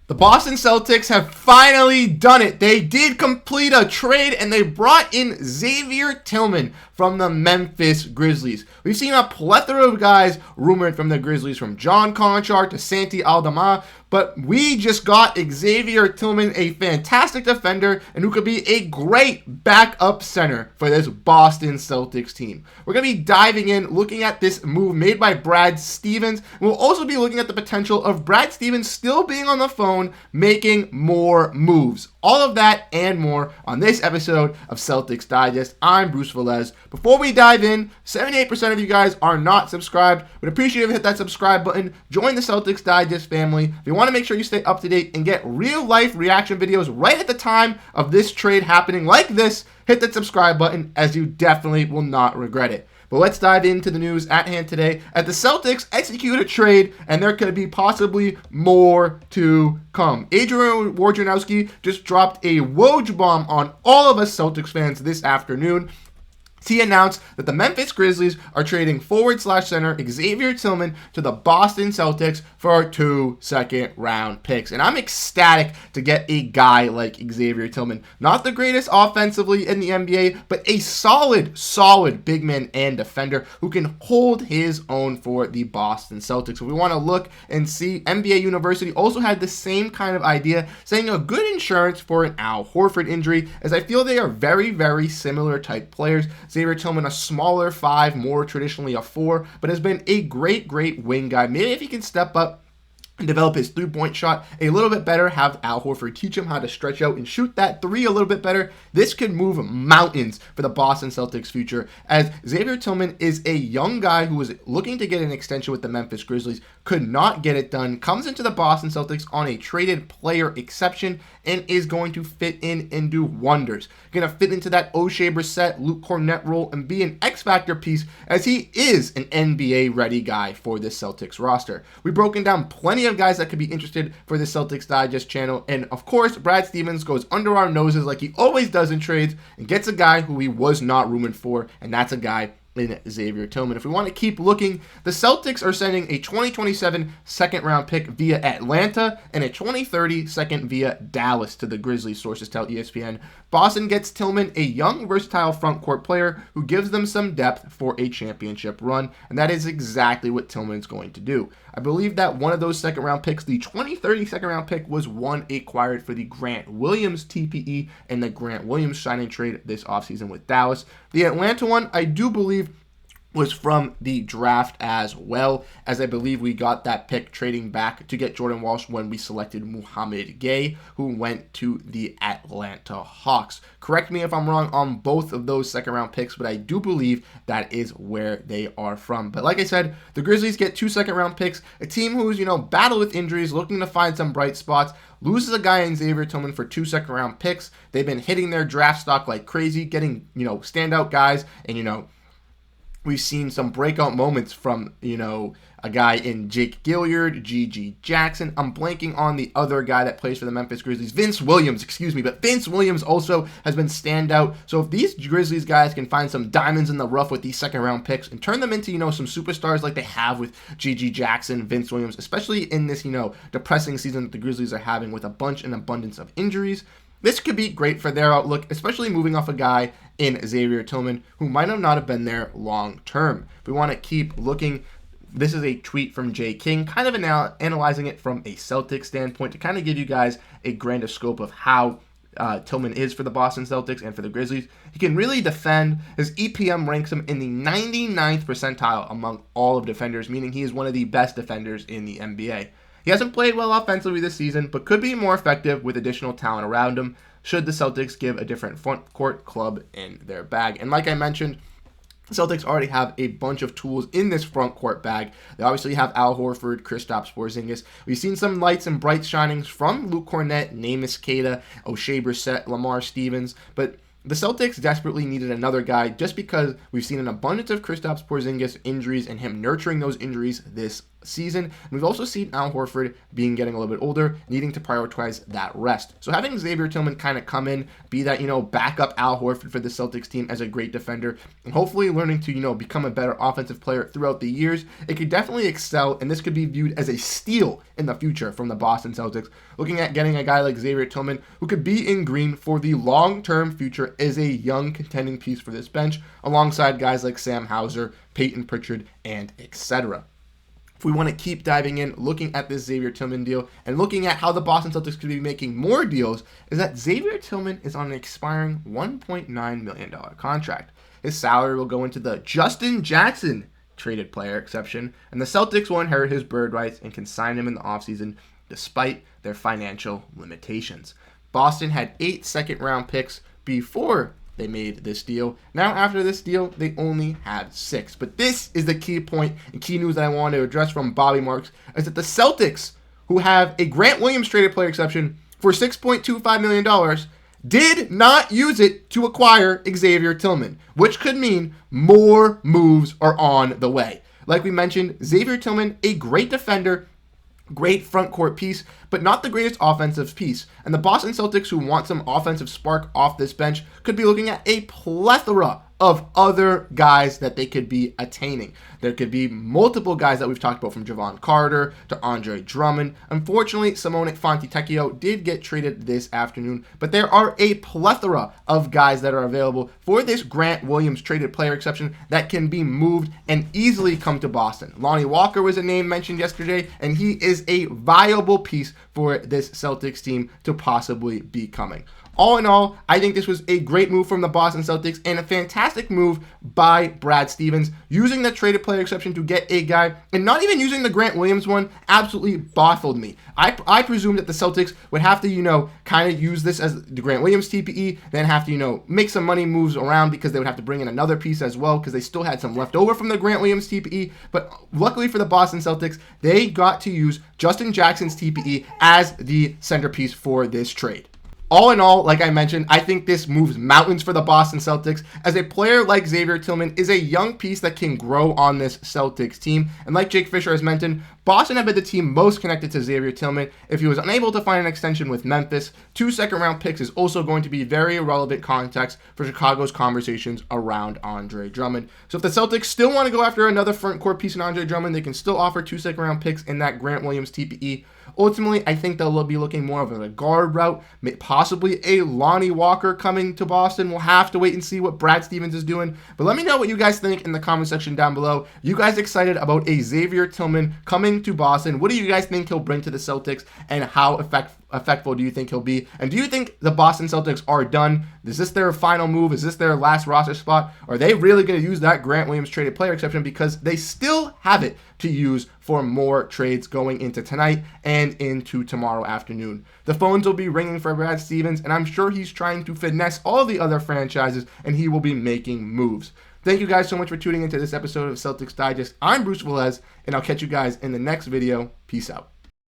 The Boston Celtics have finally done it. They did complete a trade and they brought in Xavier Tillman from the Memphis Grizzlies. We've seen a plethora of guys rumored from the Grizzlies, from John Conchar to Santi Aldama, but we just got Xavier Tillman, a fantastic defender and who could be a great backup center for this Boston Celtics team. We're going to be diving in, looking at this move made by Brad Stevens. We'll also be looking at the potential of Brad Stevens still being on the phone, making more moves. All of that and more on this episode of Celtics Digest. I'm Bruce Veliz. Before we dive in, 78% of you guys are not subscribed. Would appreciate if you hit that subscribe button. Join the Celtics Digest family. If you want to make sure you stay up to date and get real life reaction videos right at the time of this trade happening like this, hit that subscribe button, as you definitely will not regret it. But let's dive into the news at hand today. As the Celtics execute a trade, and there could be possibly more to come. Adrian Wojnarowski just dropped a Woj bomb on all of us Celtics fans this afternoon. He announced that the Memphis Grizzlies are trading forward/center Xavier Tillman to the Boston Celtics for 2 second-round picks. And I'm ecstatic to get a guy like Xavier Tillman. Not the greatest offensively in the NBA, but a solid big man and defender who can hold his own for the Boston Celtics. If we want to look and see, NBA University also had the same kind of idea, saying a good insurance for an Al Horford injury, as I feel they are very similar type players. Xavier Tillman, a smaller 5, more traditionally a 4, but has been a great wing guy. Maybe if he can step up and develop his three-point shot a little bit better, have Al Horford teach him how to stretch out and shoot that three a little bit better, this could move mountains for the Boston Celtics' future, as Xavier Tillman is a young guy who was looking to get an extension with the Memphis Grizzlies, could not get it done, comes into the Boston Celtics on a traded player exception, and is going to fit in and do wonders. Going to fit into that Oshae, Brissett, Luke Kornet role and be an X-Factor piece, as he is an NBA-ready guy for this Celtics roster. We've broken down plenty of guys that could be interested for the Celtics Digest channel, and of course, Brad Stevens goes under our noses like he always does in trades and gets a guy who he was not rumored for, and that's a guy in Xavier Tillman. If we want to keep looking, the Celtics are sending a 2027 second-round pick via Atlanta and a 2030 second via Dallas to the Grizzlies, sources tell ESPN. Boston gets Tillman, a young, versatile front-court player who gives them some depth for a championship run, and that is exactly what Tillman's going to do. I believe that one of those second-round picks, the 2030 second-round pick, was one acquired for the Grant Williams TPE and the Grant Williams signing trade this offseason with Dallas. The Atlanta one, I do believe, was from the draft as well, as I believe we got that pick trading back to get Jordan Walsh when we selected Muhammad Gay, who went to the Atlanta Hawks. Correct me if I'm wrong on both of those second-round picks, but I do believe that is where they are from. But like I said, the Grizzlies get 2 second-round picks, a team who's, battled with injuries, looking to find some bright spots, loses a guy in Xavier Tillman for 2 second-round picks. They've been hitting their draft stock like crazy, getting, standout guys, and, we've seen some breakout moments from, a guy in Jake Gilliard, G.G. Jackson. I'm blanking on the other guy that plays for the Memphis Grizzlies. Vince Williams, but Vince Williams also has been standout. So if these Grizzlies guys can find some diamonds in the rough with these second-round picks and turn them into, some superstars like they have with G.G. Jackson, Vince Williams, especially in this, depressing season that the Grizzlies are having with an abundance of injuries, this could be great for their outlook, especially moving off a guy in Xavier Tillman who might not have been there long term. If we want to keep looking, this is a tweet from Jay King, kind of analyzing it from a Celtics standpoint to kind of give you guys a grander scope of how Tillman is for the Boston Celtics and for the Grizzlies. He can really defend. His EPM ranks him in the 99th percentile among all of defenders, meaning he is one of the best defenders in the NBA. He hasn't played well offensively this season, but could be more effective with additional talent around him should the Celtics give a different front court club in their bag. And like I mentioned, the Celtics already have a bunch of tools in this front court bag. They obviously have Al Horford, Kristaps, Porzingis. We've seen some lights and bright shinings from Luke Kornet, Neemias Queta, Oshae Brissett, Lamar Stevens, but the Celtics desperately needed another guy just because we've seen an abundance of Kristaps Porzingis injuries and him nurturing those injuries this season. And we've also seen Al Horford getting a little bit older, needing to prioritize that rest. So having Xavier Tillman kind of come in, be that, backup Al Horford for the Celtics team as a great defender, and hopefully learning to, become a better offensive player throughout the years, it could definitely excel, and this could be viewed as a steal in the future from the Boston Celtics. Looking at getting a guy like Xavier Tillman, who could be in green for the long-term future, is a young contending piece for this bench, alongside guys like Sam Hauser, Payton, Pritchard, and etc. If we want to keep diving in, looking at this Xavier Tillman deal, and looking at how the Boston Celtics could be making more deals, is that Xavier Tillman is on an expiring $1.9 million contract. His salary will go into the Justin Jackson traded player exception, and the Celtics will inherit his bird rights and can sign him in the offseason despite their financial limitations. Boston had 8 second-round picks before they made this deal. Now, after this deal, they only have 6. But this is the key point and key news that I want to address from Bobby Marks, is that the Celtics, who have a Grant Williams traded player exception for $6.25 million, did not use it to acquire Xavier Tillman, which could mean more moves are on the way. Like we mentioned, Xavier Tillman, a great defender, great front court piece, but not the greatest offensive piece. And the Boston Celtics, who want some offensive spark off this bench, could be looking at a plethora of other guys that they could be attaining. There could be multiple guys that we've talked about, from Javon Carter to Andre Drummond. Unfortunately, Simone Fontecchio did get traded this afternoon, but there are a plethora of guys that are available for this Grant Williams traded player exception that can be moved and easily come to Boston. Lonnie Walker was a name mentioned yesterday, and he is a viable piece for this Celtics team to possibly be coming. All in all, I think this was a great move from the Boston Celtics and a fantastic move by Brad Stevens, using the traded player exception to get a guy, and not even using the Grant Williams one absolutely baffled me. I presumed that the Celtics would have to, kind of use this as the Grant Williams TPE, then have to, make some money moves around, because they would have to bring in another piece as well, because they still had some left over from the Grant Williams TPE. But luckily for the Boston Celtics, they got to use Justin Jackson's TPE as the centerpiece for this trade. All in all, like I mentioned, I think this moves mountains for the Boston Celtics, as a player like Xavier Tillman is a young piece that can grow on this Celtics team. And like Jake Fisher has mentioned, Boston have been the team most connected to Xavier Tillman. If he was unable to find an extension with Memphis, 2 second-round picks is also going to be very relevant context for Chicago's conversations around Andre Drummond. So if the Celtics still want to go after another front court piece in Andre Drummond, they can still offer 2 second-round picks in that Grant Williams TPE. Ultimately, I think they'll be looking more of a guard route, possibly a Lonnie Walker coming to Boston. We'll have to wait and see what Brad Stevens is doing. But let me know what you guys think in the comment section down below. You guys excited about a Xavier Tillman coming to Boston? What do you guys think he'll bring to the Celtics, and how effective do you think he'll be? And do you think the Boston Celtics are done? Is this their final move? Is this their last roster spot? Are they really going to use that Grant Williams traded player exception, because they still have it to use for more trades going into tonight and into tomorrow afternoon? The phones will be ringing for Brad Stevens, and I'm sure he's trying to finesse all the other franchises, and he will be making moves. Thank you guys so much for tuning into this episode of Celtics Digest. I'm Bruce Velez, and I'll catch you guys in the next video. Peace out.